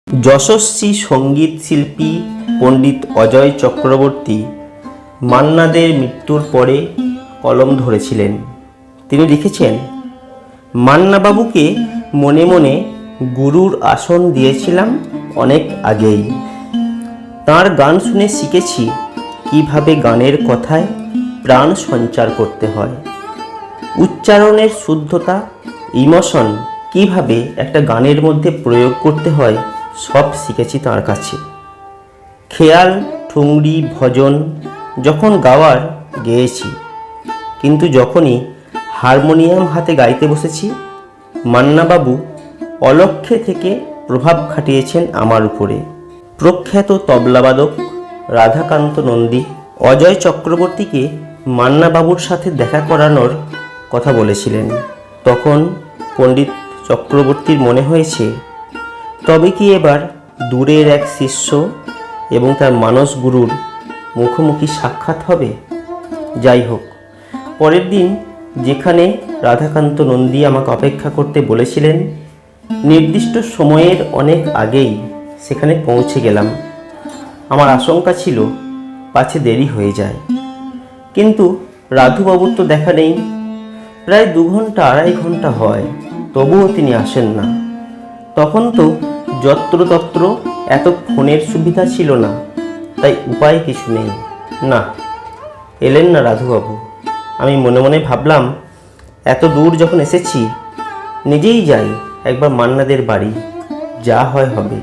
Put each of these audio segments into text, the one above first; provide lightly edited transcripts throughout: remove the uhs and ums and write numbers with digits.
যশস্বী সঙ্গীত শিল্পী পণ্ডিত অজয় চক্রবর্তী মান্না দের মৃত্যুর পরে কলম ধরেছিলেন। তিনি লিখেছেন, মান্নাবাবুকে মনে মনে গুরুর আসন দিয়েছিলাম অনেক আগেই। তাঁর গান শুনে শিখেছি কিভাবে গানের কথায় প্রাণ সঞ্চার করতে হয়, উচ্চারণের শুদ্ধতা, ইমোশন কিভাবে একটা গানের মধ্যে প্রয়োগ করতে হয় সব শিখেছি তাঁর কাছে। খেয়াল, ঠুংরি, ভজন যখন গাওয়ার গেয়েছি, কিন্তু যখনই হারমোনিয়াম হাতে গাইতে বসেছি, মান্নাবাবু অলক্ষ্যে থেকে প্রভাব খাটিয়েছেন আমার উপরে। প্রখ্যাত তবলাবাদক রাধাকান্ত নন্দী অজয় চক্রবর্তীকে মান্নাবাবুর সাথে দেখা করানোর কথা বলেছিলেন। তখন পণ্ডিত চক্রবর্তীর মনে হয়েছে, তবে কি এবার দূরের এক শিষ্য এবং তার মানস গুরুর মুখোমুখি সাক্ষাৎ হবে? যাই হোক, পরের দিন যেখানে রাধাকান্ত নন্দী আমাকে অপেক্ষা করতে বলেছিলেন, নির্দিষ্ট সময়ের অনেক আগেই সেখানে পৌঁছে গেলাম। আমার আশঙ্কা ছিল পাছে দেরি হয়ে যায়, কিন্তু রাধুবাবুর তো দেখা নেই। প্রায় 2 ঘন্টা 2.5 ঘন্টা হয়, তবুও তিনি আসেন না। তখন তো যত্রতত্র এত ফোনের সুবিধা ছিল না, তাই উপায় কিছু নেই। না, এলেন না রাধুবাবু। আমি মনে মনে ভাবলাম, এত দূর যখন এসেছি, নিজেই যাই একবার মান্নাদের বাড়ি, যা হয় হবে।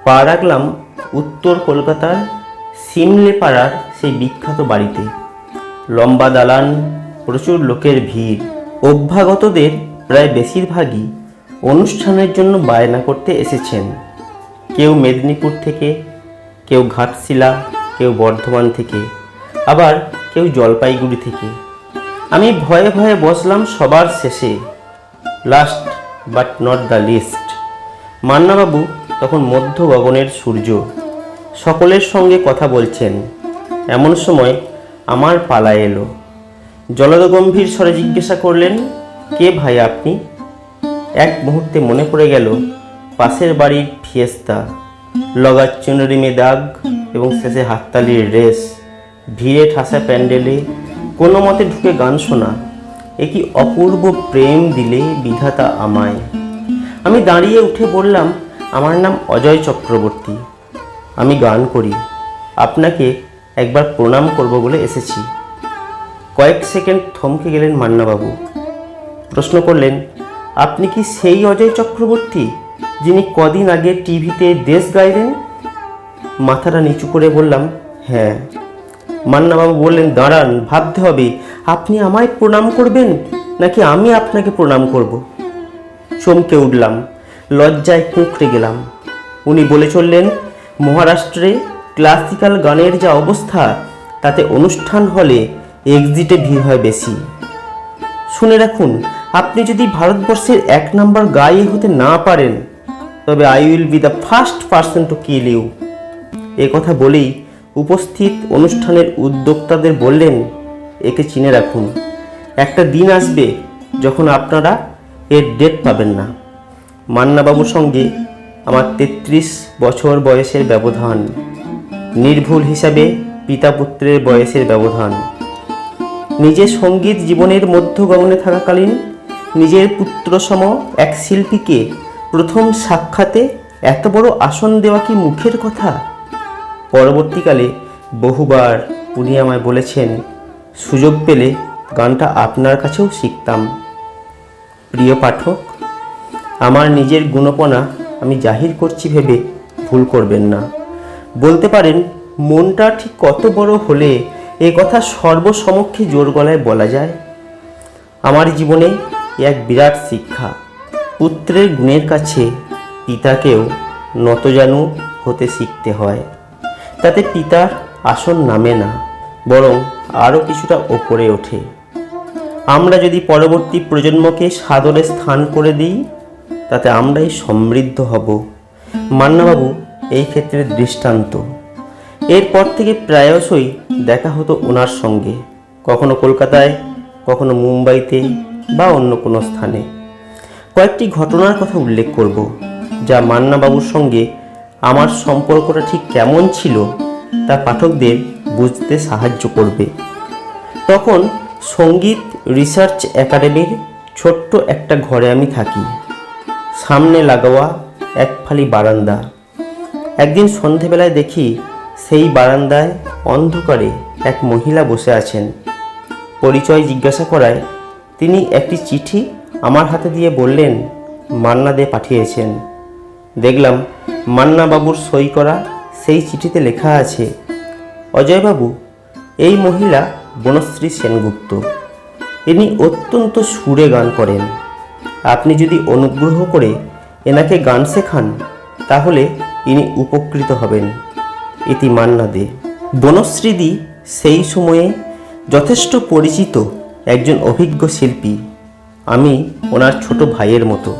পা রাখলাম উত্তর কলকাতার সিমলে পাড়ার সেই বিখ্যাত বাড়িতে। লম্বা দালান, প্রচুর লোকের ভিড়। অভ্যাগতদের প্রায় বেশিরভাগই অনুষ্ঠানের জন্য বায়না করতে এসেছেন। কেউ মেদিনীপুর থেকে, কেউ ঘাটশিলা, কেউ বর্ধমান থেকে, আবার কেউ জলপাইগুড়ি থেকে। আমি ভয়ে ভয়ে বসলাম সবার শেষে, last but not the least. মান্নাবাবু তখন মধ্য গগনের সূর্য, সকলের সঙ্গে কথা বলছেন। এমন সময় আমার পালা এলো। জলদগম্ভীর স্বরে জিজ্ঞাসা করলেন, কে ভাই আপনি? এক মুহূর্তে মনে পড়ে গেল পাশের বাড়ির ফিয়েস্তা, লগা চুনরি মে দাগ এবং শেষে হাততালির রেস, ভিড়ে ঠাসা প্যান্ডেলে কোনো মতে ঢুকে গান শোনা। এ কি অপূর্ব প্রেম দিলে বিধাতা আমায়। আমি দাঁড়িয়ে উঠে বললাম, আমার নাম অজয় চক্রবর্তী, আমি গান করি, আপনাকে একবার প্রণাম করব বলে এসেছি। কয়েক সেকেন্ড থমকে গেলেন মান্নাবাবু। প্রশ্ন করলেন, আপনি কি সেই অজয় চক্রবর্তী যিনি কদিন আগে টিভিতে দেশ গাইলেন? মাথাটা নিচু করে বললাম, হ্যাঁ। মান্নাবাবু বললেন, দাঁড়ান, ভাবতে হবে, আপনি আমায় প্রণাম করবেন নাকি আমি আপনাকে প্রণাম করব? চমকে উঠলাম, লজ্জায় কুঁকড়ে গেলাম। উনি বলে চললেন, মহারাষ্ট্রে ক্লাসিক্যাল গানের যা অবস্থা, তাতে অনুষ্ঠান হলে এক্সিটে ভিড় হয় বেশি। শুনে রাখুন, আপনি যদি ভারতবর্ষের 1 নাম্বার গায়ক হতে না পারেন, তবে I will be the first person to kill you. এ কথা বলেই উপস্থিত অনুষ্ঠানের উদ্যোক্তাদের বললেন, একে চিনে রাখুন, একটা দিন আসবে যখন আপনারা এর ডেট পাবেন না। মান্নাবাবুর সঙ্গে আমার 33 বছর বয়সের ব্যবধান, নির্ভুল হিসাবে পিতা পুত্রের বয়সের ব্যবধান। নিজের সঙ্গীত জীবনের মধ্য গগনে থাকাকালীন নিজের পুত্রসম এক শিল্পীকে প্রথম সাক্ষাতে এত বড় আসন দেওয়া কি মুখের কথা? পরবর্তীকালে বহুবার উনি আমায় বলেছেন, সুযোগ পেলে গানটা আপনার কাছেও শিখতাম। প্রিয় পাঠক, আমার নিজের গুণপনা আমি জাহির করছি ভেবে ভুল করবেন না। বলতে পারেন, মনটা ঠিক কত বড় হলে এ কথা সর্বসমক্ষে জোর গলায় বলা যায়? আমার জীবনে এক বিরাট শিক্ষা, পুত্রের গুণের কাছে পিতাকেও নতজানু হতে শিখতে হয়। তাতে পিতার আসন নামে না, বরং আরও কিছুটা ওপরে ওঠে। আমরা যদি পরবর্তী প্রজন্মকে সাদরে স্থান করে দিই, তাতে আমরাই সমৃদ্ধ হব। মান্নাবাবু এই ক্ষেত্রে দৃষ্টান্ত। এরপর থেকে প্রায়শই দেখা হতো ওনার সঙ্গে, কখনো কলকাতায়, কখনো মুম্বাইতে বা অন্য কোনো স্থানে। কয়েকটি ঘটনার কথা উল্লেখ করব। যা মান্নাবাবুর সঙ্গে আমার সম্পর্কটা ঠিক কেমন ছিল তা পাঠকদের বুঝতে সাহায্য করবে। তখন সঙ্গীত রিসার্চ একাডেমির ছোট্ট একটা ঘরে আমি থাকি। সামনে লাগোয়া এক ফালি বারান্দা। একদিন সন্ধেবেলায় দেখি সেই বারান্দায় অন্ধকারে এক মহিলা বসে আছেন। পরিচয় জিজ্ঞাসা করায় তিনি একটি চিঠি আমার হাতে দিয়ে বললেন, মান্না দে পাঠিয়েছেন। দেখলাম মান্নাবাবুর সই করা সেই চিঠিতে লেখা আছে, অজয়বাবু, এই মহিলা বনশ্রী সেনগুপ্ত। ইনি অত্যন্ত সুরে গান করেন। আপনি যদি অনুগ্রহ করে এনাকে গান শেখান তাহলে ইনি উপকৃত হবেন। ইতি মান্না দে। বনশ্রীদি সেই সময়ে যথেষ্ট পরিচিত একজন অভিজ্ঞ শিল্পী। আমি ওনার ছোট ভাইয়ের মতো,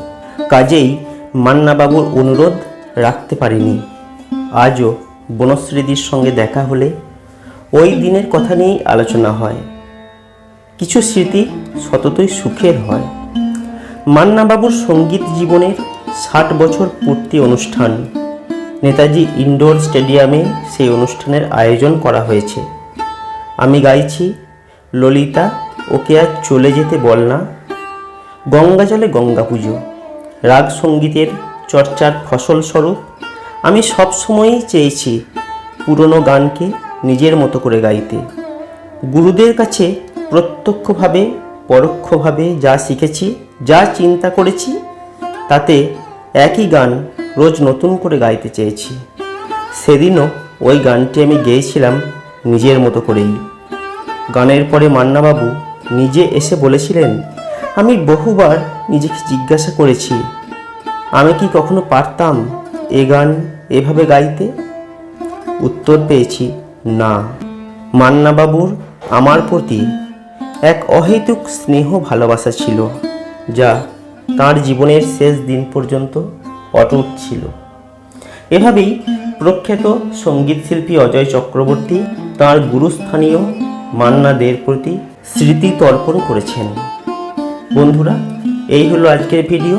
কাজেই মান্নাবাবুর অনুরোধ রাখতে পারিনি। আজও বনশ্রীদির সঙ্গে দেখা হলে ওই দিনের কথা নিয়েই আলোচনা হয়। কিছু স্মৃতি সততই সুখের হয়। মান্নাবাবুর সঙ্গীত জীবনের 60 বছর পূর্তি অনুষ্ঠান নেতাজি ইনডোর স্টেডিয়ামে সেই অনুষ্ঠানের আয়োজন করা হয়েছে। আমি গাইছি ললিতা ওকে আর চলে যেতে বল না, গঙ্গা জলে গঙ্গা পুজো। রাগ সঙ্গীতের চর্চার ফসলস্বরূপ আমি সবসময়ই চেয়েছি পুরনো গানকে নিজের মতো করে গাইতে। গুরুদের কাছে প্রত্যক্ষভাবে পরোক্ষভাবে যা শিখেছি, যা চিন্তা করেছি, তাতে একই গান রোজ নতুন করে গাইতে চেয়েছি। সেদিনও ওই গানটি আমি গেয়েছিলাম নিজের মতো করেই। গানের পরে মান্নাবাবু নিজে এসে বলেছিলেন, আমি বহুবার নিজেকে জিজ্ঞাসা করেছি, আমি কি কখনো পারতাম এ গান এভাবে গাইতে? উত্তর পেয়েছি না। মান্নাবাবুর আমার প্রতি এক অহেতুক স্নেহ ভালোবাসা ছিল, যা তাঁর জীবনের শেষ দিন পর্যন্ত অটুট ছিল। এভাবেই প্রখ্যাত সঙ্গীতশিল্পী অজয় চক্রবর্তী তাঁর গুরুস্থানীয় মান্না দের প্রতি স্মৃতি তর্পণ করেছেন। বন্ধুরা, এই হলো আজকের ভিডিও।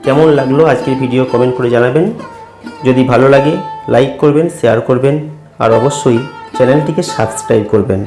কেমন লাগলো আজকের ভিডিও কমেন্ট করে জানাবেন। যদি ভালো লাগে লাইক করবেন, শেয়ার করবেন আর অবশ্যই চ্যানেলটিকে সাবস্ক্রাইব করবেন।